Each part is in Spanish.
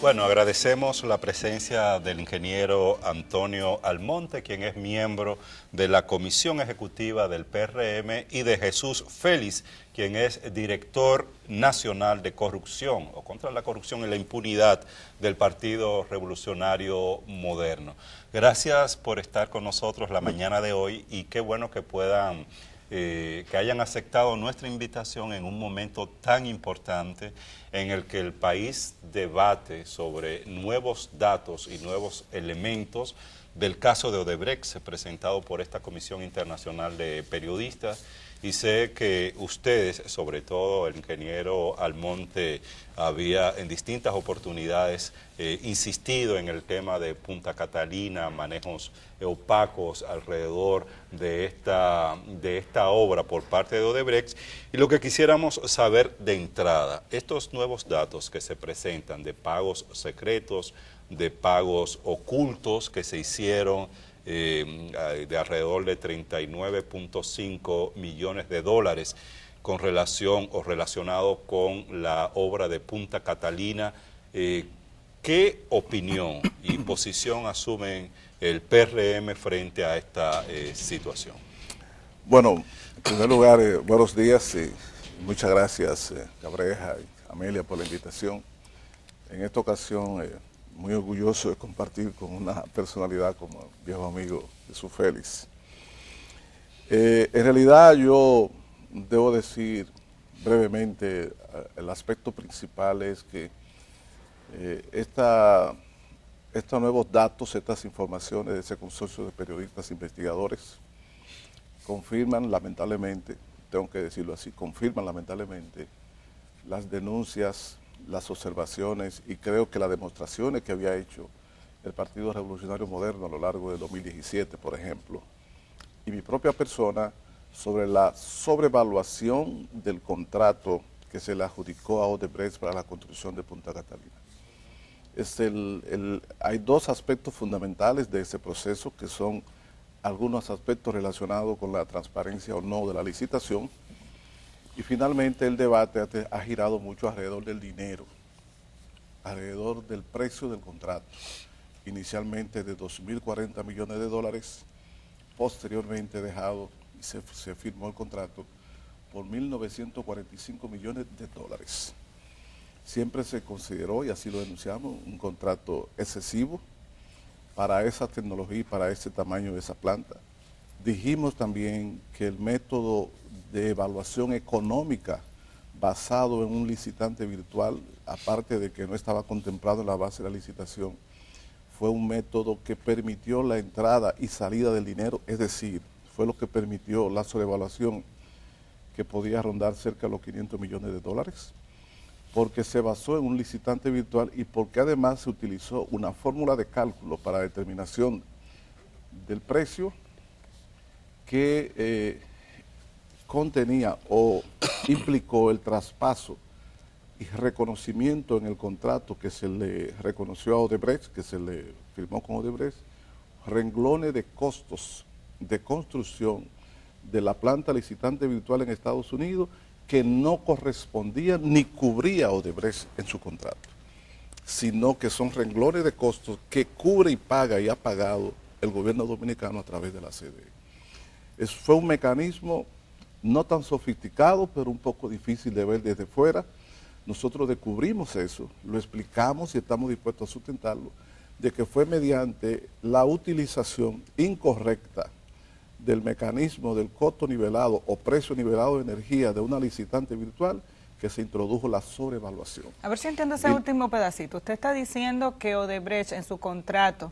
Bueno, agradecemos la presencia del ingeniero Antonio Almonte, quien es miembro de la Comisión Ejecutiva del PRM, y de Jesús Félix, quien es director nacional de corrupción o contra la corrupción y la impunidad del Partido Revolucionario Moderno. Gracias por estar con nosotros la mañana de hoy y qué bueno que puedan que hayan aceptado nuestra invitación en un momento tan importante en el que el país debate sobre nuevos datos y nuevos elementos del caso de Odebrecht presentado por esta Comisión Internacional de Periodistas. Y sé que ustedes, sobre todo el ingeniero Almonte, había en distintas oportunidades insistido en el tema de Punta Catalina, manejos opacos alrededor de esta obra por parte de Odebrecht. Y lo que quisiéramos saber de entrada, estos nuevos datos que se presentan de pagos secretos, de pagos ocultos que se hicieron, de alrededor de 39.5 millones de dólares con relación o relacionado con la obra de Punta Catalina. ¿Qué opinión y posición asumen el PRM frente a esta situación? Bueno, en primer lugar, buenos días y muchas gracias, Cabreja y Amelia, por la invitación. En esta ocasión, muy orgulloso de compartir con una personalidad como el viejo amigo Jesús Félix. En realidad yo debo decir brevemente, el aspecto principal es que estos nuevos datos, estas informaciones de ese consorcio de periodistas investigadores confirman lamentablemente, tengo que decirlo así, confirman lamentablemente las denuncias, las observaciones y creo que las demostraciones que había hecho el Partido Revolucionario Moderno a lo largo del 2017, por ejemplo, y mi propia persona sobre la sobrevaluación del contrato que se le adjudicó a Odebrecht para la construcción de Punta Catalina. Hay dos aspectos fundamentales de ese proceso que son algunos aspectos relacionados con la transparencia o no de la licitación. Y finalmente el debate ha girado mucho alrededor del dinero, alrededor del precio del contrato, inicialmente de 2.040 millones de dólares, posteriormente dejado y se firmó el contrato por 1.945 millones de dólares. Siempre se consideró, y así lo denunciamos, un contrato excesivo para esa tecnología y para ese tamaño de esa planta. Dijimos también que el método de evaluación económica basado en un licitante virtual, aparte de que no estaba contemplado en la base de la licitación, fue un método que permitió la entrada y salida del dinero, es decir, fue lo que permitió la sobrevaluación que podía rondar cerca de los 500 millones de dólares, porque se basó en un licitante virtual y porque además se utilizó una fórmula de cálculo para determinación del precio que contenía o implicó el traspaso y reconocimiento en el contrato que se le reconoció a Odebrecht, que se le firmó con Odebrecht, renglones de costos de construcción de la planta licitante virtual en Estados Unidos que no correspondían ni cubría Odebrecht en su contrato, sino que son renglones de costos que cubre y paga y ha pagado el gobierno dominicano a través de la CDE. Fue un mecanismo no tan sofisticado, pero un poco difícil de ver desde fuera. Nosotros descubrimos eso, lo explicamos y estamos dispuestos a sustentarlo, de que fue mediante la utilización incorrecta del mecanismo del costo nivelado o precio nivelado de energía de una licitante virtual que se introdujo la sobrevaluación. A ver si entiendo ese último pedacito. Usted está diciendo que Odebrecht en su contrato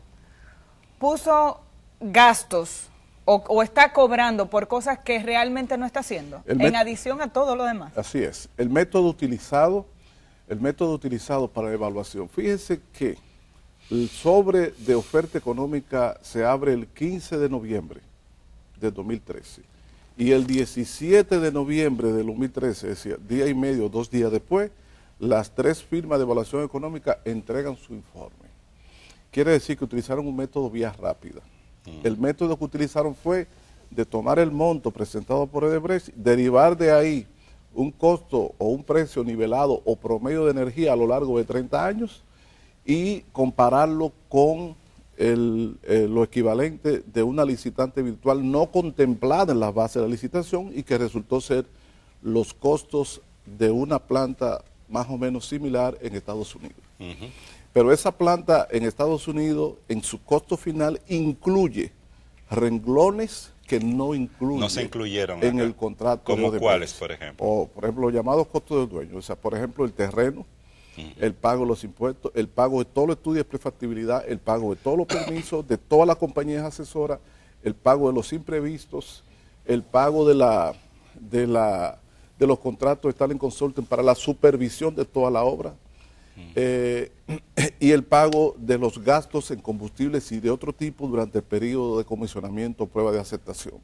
puso gastos o está cobrando por cosas que realmente no está haciendo, en adición a todo lo demás. Así es. El método utilizado para la evaluación. Fíjense que el sobre de oferta económica se abre el 15 de noviembre de 2013 y el 17 de noviembre de 2013, es decir, día y medio, 2 días después, las 3 firmas de evaluación económica entregan su informe. Quiere decir que utilizaron un método vía rápida. El método que utilizaron fue de tomar el monto presentado por Odebrecht, derivar de ahí un costo o un precio nivelado o promedio de energía a lo largo de 30 años y compararlo con lo equivalente de una licitante virtual no contemplada en las bases de la licitación y que resultó ser los costos de una planta más o menos similar en Estados Unidos. Pero esa planta en Estados Unidos, en su costo final, incluye renglones que no se incluyeron en el contrato. ¿Como cuáles, por ejemplo? O, por ejemplo, los llamados costos del dueño. O sea, por ejemplo, el terreno, el pago de los impuestos, el pago de todos los estudios de prefactibilidad, el pago de todos los permisos, de todas las compañías asesoras, el pago de los imprevistos, el pago de los contratos de Stalin Consulting para la supervisión de toda la obra, y el pago de los gastos en combustibles y de otro tipo durante el periodo de comisionamiento o prueba de aceptación.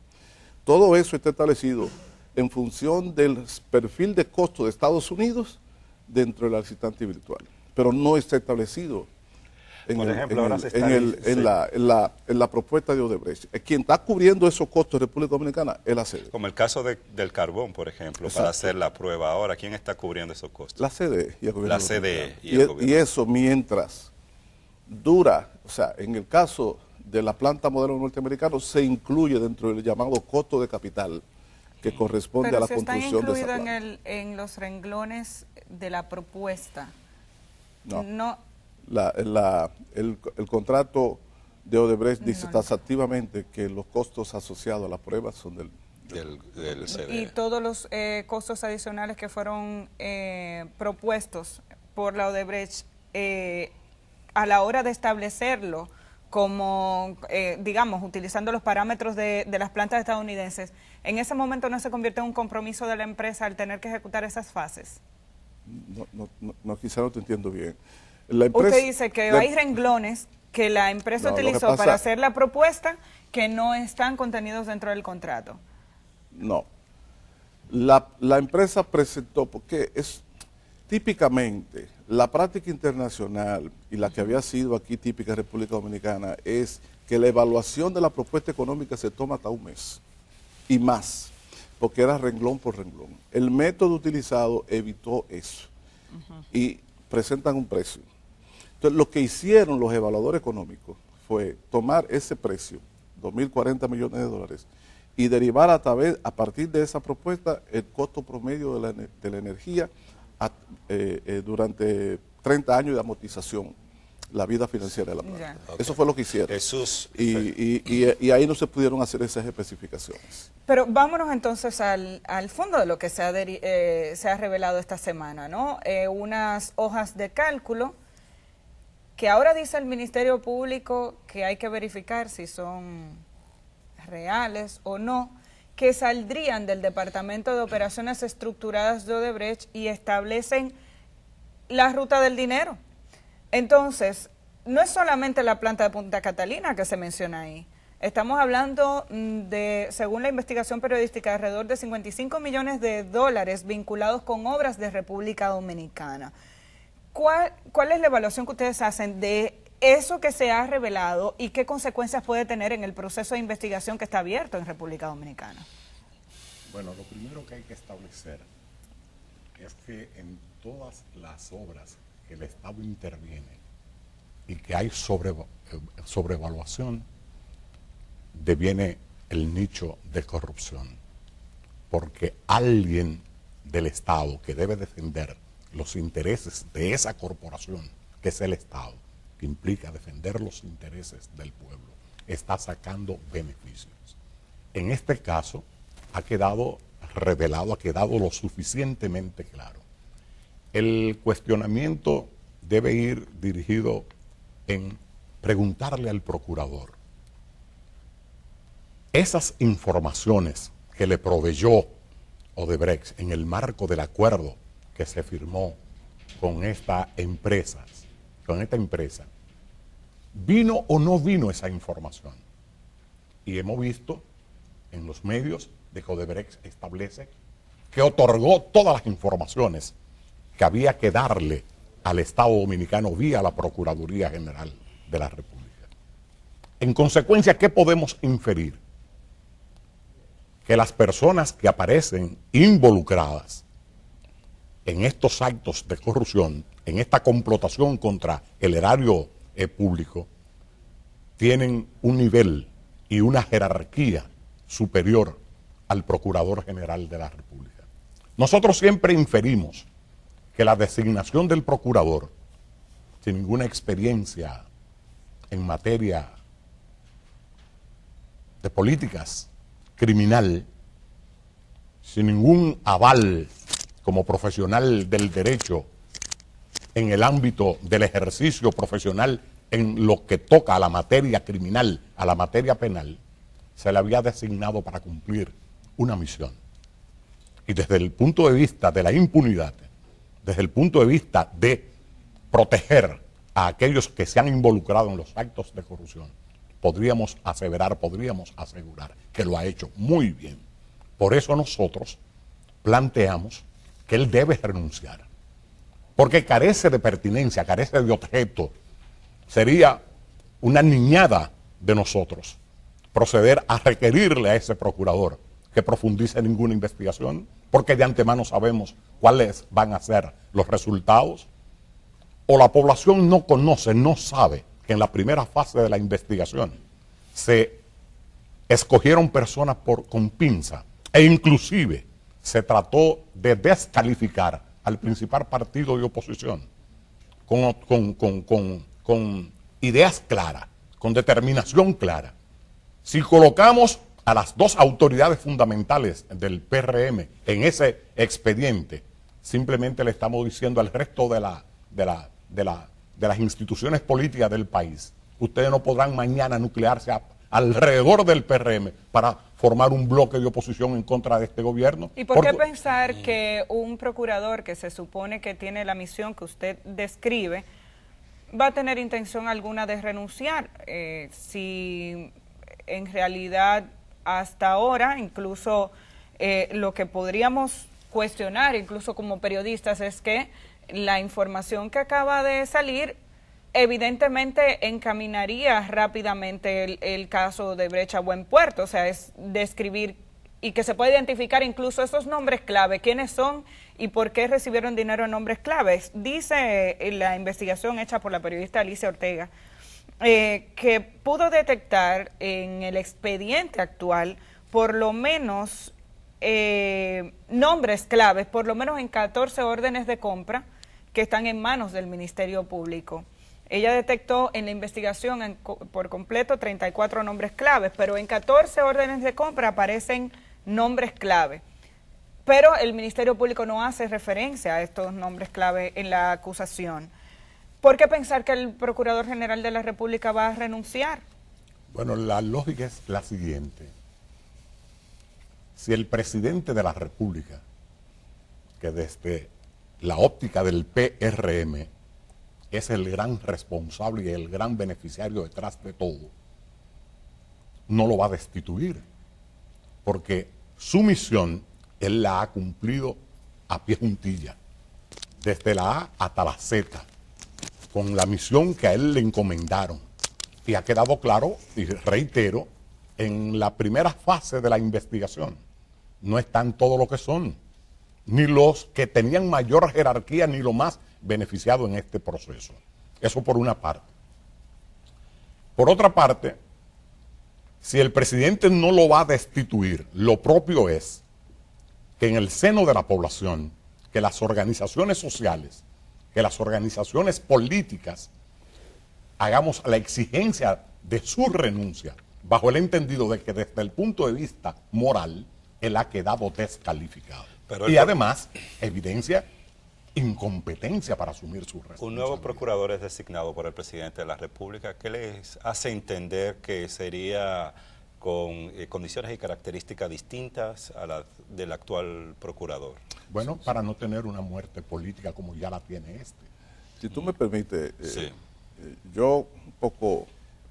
Todo eso está establecido en función del perfil de costo de Estados Unidos dentro de la licitante virtual, pero no está establecido en la propuesta de Odebrecht. Quien está cubriendo esos costos de República Dominicana es la CDE. Como el caso del carbón, por ejemplo, exacto, para hacer la prueba ahora, ¿quién está cubriendo esos costos? La CDE y el gobierno. La CDE y el gobierno. Y eso mientras dura, o sea, en el caso de la planta modelo norteamericano se incluye dentro del llamado costo de capital que corresponde a la construcción de esa planta. Pero está incluido en los renglones de la propuesta. No. El contrato de Odebrecht dice taxativamente que los costos asociados a la prueba son del CDE. Y todos los costos adicionales que fueron propuestos por la Odebrecht a la hora de establecerlo como, digamos, utilizando los parámetros de las plantas estadounidenses, ¿en ese momento no se convierte en un compromiso de la empresa al tener que ejecutar esas fases? No, quizá no te entiendo bien. Usted dice que hay renglones que la empresa utilizó para hacer la propuesta que no están contenidos dentro del contrato. No. La empresa presentó, porque es típicamente la práctica internacional y la que había sido aquí típica en República Dominicana es que la evaluación de la propuesta económica se toma hasta un mes y más, porque era renglón por renglón. El método utilizado evitó eso y presentan un precio. Entonces, lo que hicieron los evaluadores económicos fue tomar ese precio, 2.040 millones de dólares, y derivar a partir de esa propuesta el costo promedio de la energía durante 30 años de amortización, la vida financiera de la planta. Okay. Eso fue lo que hicieron. Y ahí no se pudieron hacer esas especificaciones. Pero vámonos entonces al fondo de lo que se ha revelado esta semana, ¿no? Unas hojas de cálculo que ahora dice el Ministerio Público que hay que verificar si son reales o no, que saldrían del Departamento de Operaciones Estructuradas de Odebrecht y establecen la ruta del dinero. Entonces, no es solamente la planta de Punta Catalina que se menciona ahí. Estamos hablando de, según la investigación periodística, alrededor de 55 millones de dólares vinculados con obras de República Dominicana. ¿Cuál es la evaluación que ustedes hacen de eso que se ha revelado y qué consecuencias puede tener en el proceso de investigación que está abierto en República Dominicana? Bueno, lo primero que hay que establecer es que en todas las obras que el Estado interviene y que hay sobrevaluación, deviene el nicho de corrupción, porque alguien del Estado que debe defender los intereses de esa corporación, que es el Estado, que implica defender los intereses del pueblo, está sacando beneficios. En este caso, ha quedado revelado, ha quedado lo suficientemente claro. El cuestionamiento debe ir dirigido en preguntarle al procurador, esas informaciones que le proveyó Odebrecht en el marco del acuerdo que se firmó con esta empresa, ¿vino o no vino esa información? Y hemos visto en los medios de que Odebrecht establece que otorgó todas las informaciones que había que darle al Estado Dominicano vía la Procuraduría General de la República. En consecuencia, ¿qué podemos inferir? Que las personas que aparecen involucradas en estos actos de corrupción en esta complotación contra el erario público, tienen un nivel y una jerarquía superior al Procurador General de la República. Nosotros siempre inferimos que la designación del Procurador, sin ninguna experiencia en materia de políticas criminal, sin ningún aval como profesional del derecho en el ámbito del ejercicio profesional en lo que toca a la materia criminal, a la materia penal, se le había designado para cumplir una misión. Y desde el punto de vista de la impunidad, desde el punto de vista de proteger a aquellos que se han involucrado en los actos de corrupción, podríamos aseverar, podríamos asegurar que lo ha hecho muy bien. Por eso nosotros planteamos que él debe renunciar, porque carece de pertinencia, carece de objeto. Sería una niñada de nosotros proceder a requerirle a ese procurador que profundice en ninguna investigación, porque de antemano sabemos cuáles van a ser los resultados, o la población no conoce, no sabe que en la primera fase de la investigación se escogieron personas con pinza, e inclusive se trató de descalificar al principal partido de oposición con ideas claras, con determinación clara. Si colocamos a las dos autoridades fundamentales del PRM en ese expediente, simplemente le estamos diciendo al resto de las instituciones políticas del país: ustedes no podrán mañana nuclearse alrededor del PRM para formar un bloque de oposición en contra de este gobierno. ¿Y por qué pensar que un procurador que se supone que tiene la misión que usted describe va a tener intención alguna de renunciar? Si en realidad hasta ahora, incluso lo que podríamos cuestionar, incluso como periodistas, es que la información que acaba de salir evidentemente encaminaría rápidamente el caso de Brecht a buen puerto. O sea, es describir y que se puede identificar incluso esos nombres clave, quiénes son y por qué recibieron dinero en nombres claves. Dice la investigación hecha por la periodista Alicia Ortega que pudo detectar en el expediente actual por lo menos nombres claves, por lo menos en 14 órdenes de compra que están en manos del Ministerio Público. Ella detectó en la investigación por completo 34 nombres claves, pero en 14 órdenes de compra aparecen nombres clave. Pero el Ministerio Público no hace referencia a estos nombres clave en la acusación. ¿Por qué pensar que el Procurador General de la República va a renunciar? Bueno, la lógica es la siguiente. Si el presidente de la República, que desde la óptica del PRM es el gran responsable y el gran beneficiario detrás de todo, no lo va a destituir, porque su misión él la ha cumplido a pie juntilla, desde la A hasta la Z, con la misión que a él le encomendaron. Y ha quedado claro, y reitero, en la primera fase de la investigación no están todos lo que son, ni los que tenían mayor jerarquía, ni los más beneficiados en este proceso. Eso por una parte. Por otra parte, si el presidente no lo va a destituir, lo propio es que en el seno de la población, que las organizaciones sociales, que las organizaciones políticas hagamos la exigencia de su renuncia, bajo el entendido de que desde el punto de vista moral, él ha quedado descalificado. Y además, evidencia incompetencia para asumir su responsabilidad. Un nuevo procurador es designado por el presidente de la República. ¿Qué les hace entender que sería con condiciones y características distintas a las del actual procurador? Bueno, para no tener una muerte política como ya la tiene este. Si tú me permites, Sí. Yo un poco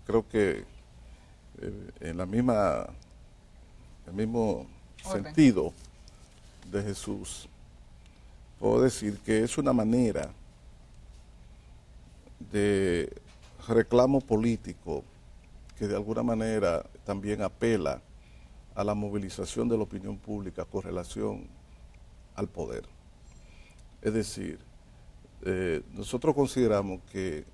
creo que en el mismo sentido de Jesús, puedo decir que es una manera de reclamo político que de alguna manera también apela a la movilización de la opinión pública con relación al poder. Es decir, nosotros consideramos que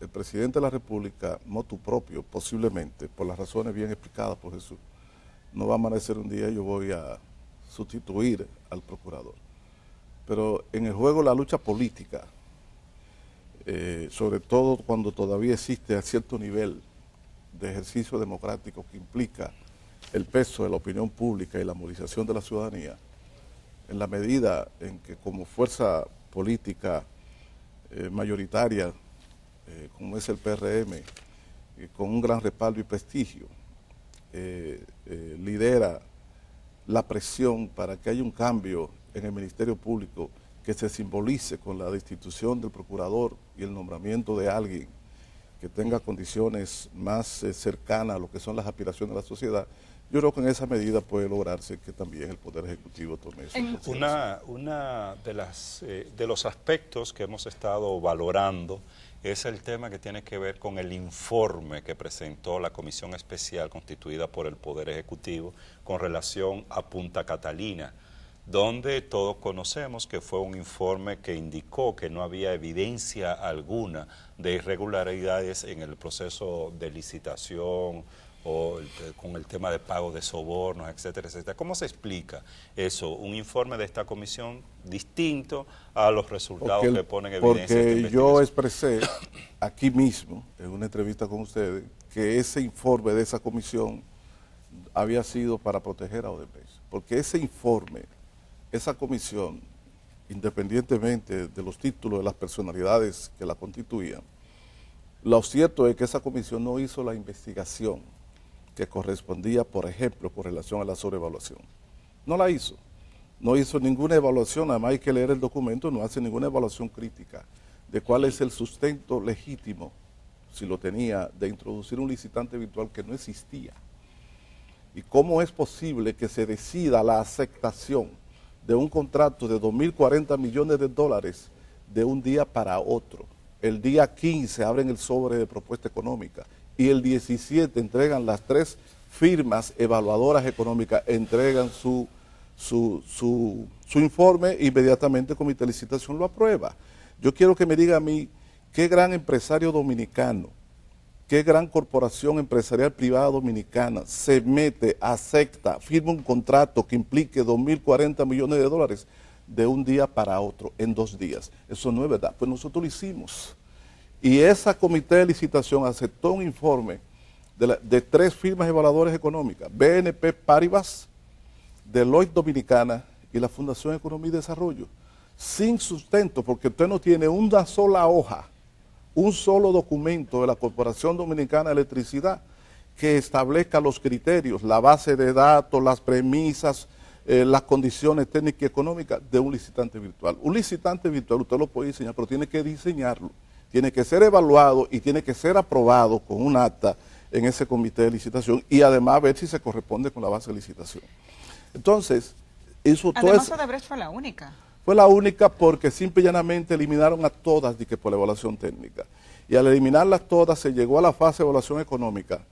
el presidente de la República, motu propio, posiblemente, por las razones bien explicadas por Jesús, no va a amanecer un día y yo voy a sustituir al procurador. Pero en el juego la lucha política, sobre todo cuando todavía existe a cierto nivel de ejercicio democrático que implica el peso de la opinión pública y la movilización de la ciudadanía, en la medida en que como fuerza política mayoritaria, como es el PRM, con un gran respaldo y prestigio, lidera la presión para que haya un cambio en el Ministerio Público que se simbolice con la destitución del procurador y el nombramiento de alguien que tenga condiciones más cercanas a lo que son las aspiraciones de la sociedad. Yo creo que en esa medida puede lograrse que también el Poder Ejecutivo tome eso. Una de los aspectos que hemos estado valorando es el tema que tiene que ver con el informe que presentó la Comisión Especial constituida por el Poder Ejecutivo con relación a Punta Catalina, donde todos conocemos que fue un informe que indicó que no había evidencia alguna de irregularidades en el proceso de licitación o con el tema de pago de sobornos, etcétera, etcétera. ¿Cómo se explica eso? Un informe de esta comisión distinto a los resultados que ponen evidencia. Porque yo expresé aquí mismo, en una entrevista con ustedes, que ese informe de esa comisión había sido para proteger a Odebrecht. Porque ese informe, esa comisión, independientemente de los títulos de las personalidades que la constituían, lo cierto es que esa comisión no hizo la investigación que correspondía, por ejemplo, con relación a la sobrevaluación. No la hizo. No hizo ninguna evaluación, además hay que leer el documento, no hace ninguna evaluación crítica de cuál es el sustento legítimo, si lo tenía, de introducir un licitante virtual que no existía. Y cómo es posible que se decida la aceptación de un contrato de 2.040 millones de dólares de un día para otro. El día 15 abren el sobre de propuesta económica y el 17 entregan las 3 firmas evaluadoras económicas, entregan su informe, inmediatamente el comité de licitación lo aprueba. Yo quiero que me diga a mí qué gran empresario dominicano, qué gran corporación empresarial privada dominicana se mete, acepta, firma un contrato que implique 2.040 millones de dólares de un día para otro, en 2 días. Eso no es verdad, pues nosotros lo hicimos. Y esa comité de licitación aceptó un informe de 3 firmas evaluadoras económicas, BNP Paribas, Deloitte Dominicana y la Fundación Economía y Desarrollo, sin sustento, porque usted no tiene una sola hoja, un solo documento de la Corporación Dominicana de Electricidad que establezca los criterios, la base de datos, las premisas, las condiciones técnicas y económicas de un licitante virtual. Un licitante virtual usted lo puede diseñar, pero tiene que diseñarlo, tiene que ser evaluado y tiene que ser aprobado con un acta en ese comité de licitación y además ver si se corresponde con la base de licitación. Entonces, eso todo además Odebrecht fue la única. Fue la única porque simple y llanamente eliminaron a todas por la evaluación técnica. Y al eliminarlas todas se llegó a la fase de evaluación económica.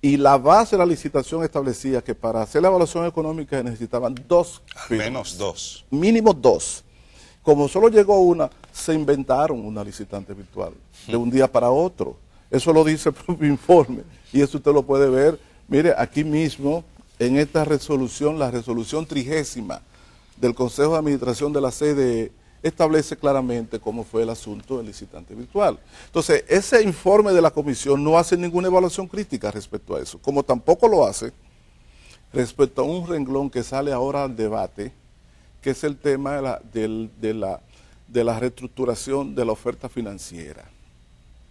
Y la base de la licitación establecía que para hacer la evaluación económica se necesitaban 2 firmas. Menos 2. Mínimo 2. Como solo llegó una, se inventaron una licitante virtual de un día para otro. Eso lo dice el propio informe. Y eso usted lo puede ver, mire, aquí mismo, en esta resolución, la resolución 30ª del Consejo de Administración de la CDE, establece claramente cómo fue el asunto del licitante virtual. Entonces, ese informe de la comisión no hace ninguna evaluación crítica respecto a eso, como tampoco lo hace respecto a un renglón que sale ahora al debate, que es el tema de la reestructuración de la oferta financiera.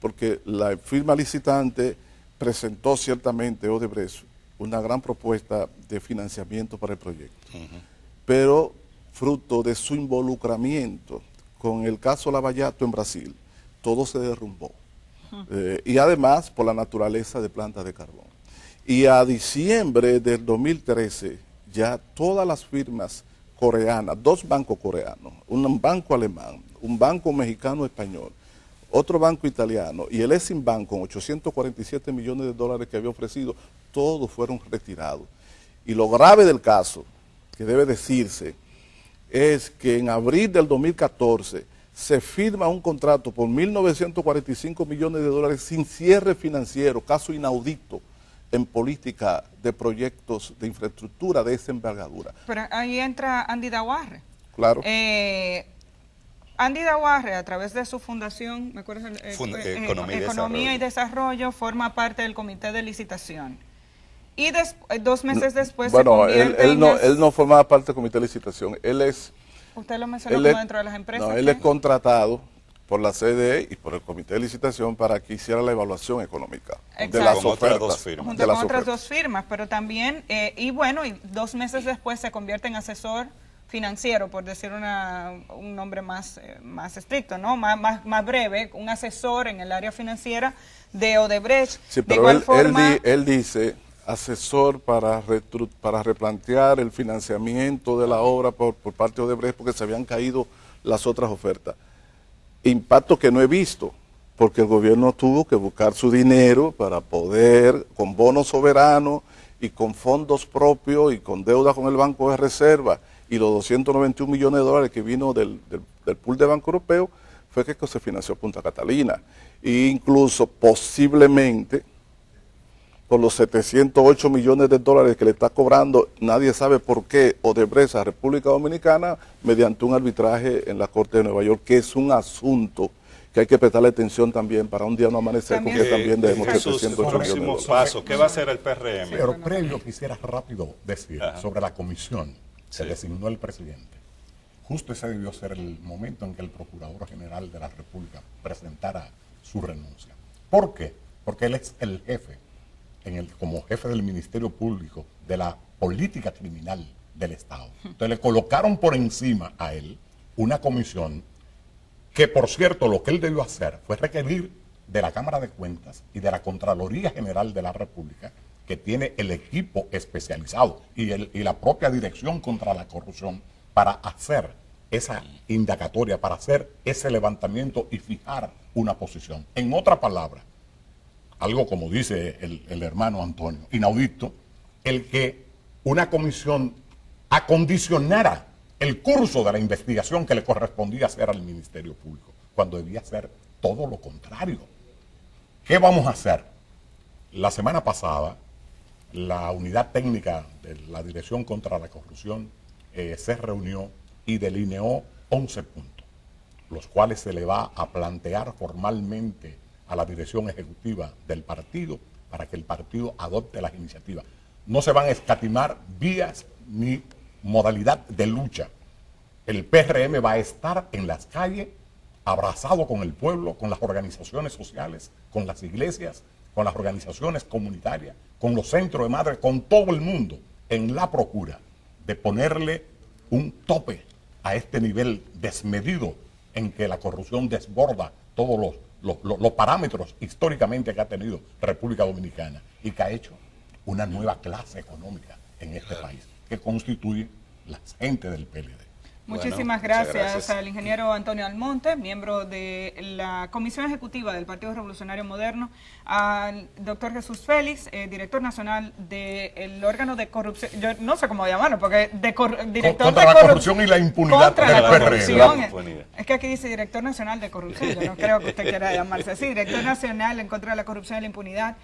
Porque la firma licitante presentó ciertamente, Odebrecht, una gran propuesta de financiamiento para el proyecto. Pero fruto de su involucramiento con el caso Lavallato en Brasil, todo se derrumbó. Y además por la naturaleza de plantas de carbón. Y a diciembre del 2013, ya todas las firmas coreanas, 2 bancos coreanos, un banco alemán, un banco mexicano-español, otro banco italiano y el Exim Bank con 847 millones de dólares que había ofrecido, todos fueron retirados. Y lo grave del caso, que debe decirse, es que en abril del 2014 se firma un contrato por 1.945 millones de dólares sin cierre financiero, caso inaudito en política de proyectos de infraestructura de esa envergadura. Pero ahí entra Andy Dawarre. Claro. Andy Dawarre, a través de su fundación, me acuerdo, Economía y Desarrollo, forma parte del comité de licitación. Y 2 meses después se convierte él no formaba parte del comité de licitación. Él es... Usted lo mencionó como dentro de las empresas. No, él es contratado por la CDE y por el comité de licitación para que hiciera la evaluación económica de las ofertas. Junto con otras 2 firmas, pero también, y 2 meses después se convierte en asesor financiero, por decir un nombre más estricto, ¿no? Más breve, un asesor en el área financiera de Odebrecht. Sí, pero él dice asesor para replantear el financiamiento de la obra por parte de Odebrecht porque se habían caído las otras ofertas. Impacto que no he visto, porque el gobierno tuvo que buscar su dinero para poder, con bonos soberanos y con fondos propios y con deuda con el Banco de Reserva, y los 291 millones de dólares que vino del pool de Banco Europeo, fue que se financió Punta Catalina. E incluso posiblemente por los 708 millones de dólares que le está cobrando, nadie sabe por qué Odebrecht a República Dominicana mediante un arbitraje en la Corte de Nueva York, que es un asunto que hay que prestarle atención también para un día no amanecer, porque también debemos 708 millones de dólares. Paso, ¿qué va a hacer el PRM? Pero previo quisiera rápido decir sobre la comisión que designó el presidente. Justo ese debió ser el momento en que el Procurador General de la República presentara su renuncia. ¿Por qué? Porque él es el jefe, como jefe del Ministerio Público, de la política criminal del Estado. Entonces le colocaron por encima a él una comisión que, por cierto, lo que él debió hacer fue requerir de la Cámara de Cuentas y de la Contraloría General de la República, que tiene el equipo especializado y la propia Dirección contra la Corrupción, para hacer esa indagatoria, para hacer ese levantamiento y fijar una posición. En otra palabra, algo como dice el hermano Antonio, inaudito, el que una comisión acondicionara el curso de la investigación que le correspondía hacer al Ministerio Público, cuando debía ser todo lo contrario. ¿Qué vamos a hacer? La semana pasada, la unidad técnica de la Dirección contra la Corrupción se reunió y delineó 11 puntos, los cuales se le va a plantear formalmente a la dirección ejecutiva del partido para que el partido adopte las iniciativas. No se van a escatimar vías ni modalidad de lucha. El PRM va a estar en las calles, abrazado con el pueblo, con las organizaciones sociales, con las iglesias, con las organizaciones comunitarias, con los centros de madres, con todo el mundo, en la procura de ponerle un tope a este nivel desmedido en que la corrupción desborda todos los parámetros históricamente que ha tenido República Dominicana y que ha hecho una nueva clase económica en este país, que constituye la gente del PLD. Muchísimas gracias al ingeniero Antonio Almonte, miembro de la Comisión Ejecutiva del Partido Revolucionario Moderno, al doctor Jesús Félix, director nacional del órgano de corrupción, yo no sé cómo llamarlo, porque director contra la corrupción y la impunidad contra la corrupción. Es que aquí dice director nacional de corrupción, yo no creo que usted quiera llamarse así, director nacional en contra de la corrupción y la impunidad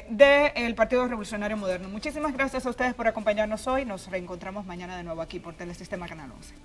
del Partido Revolucionario Moderno. Muchísimas gracias a ustedes por acompañarnos hoy. Nos reencontramos mañana de nuevo aquí por Telesistema Canal 11.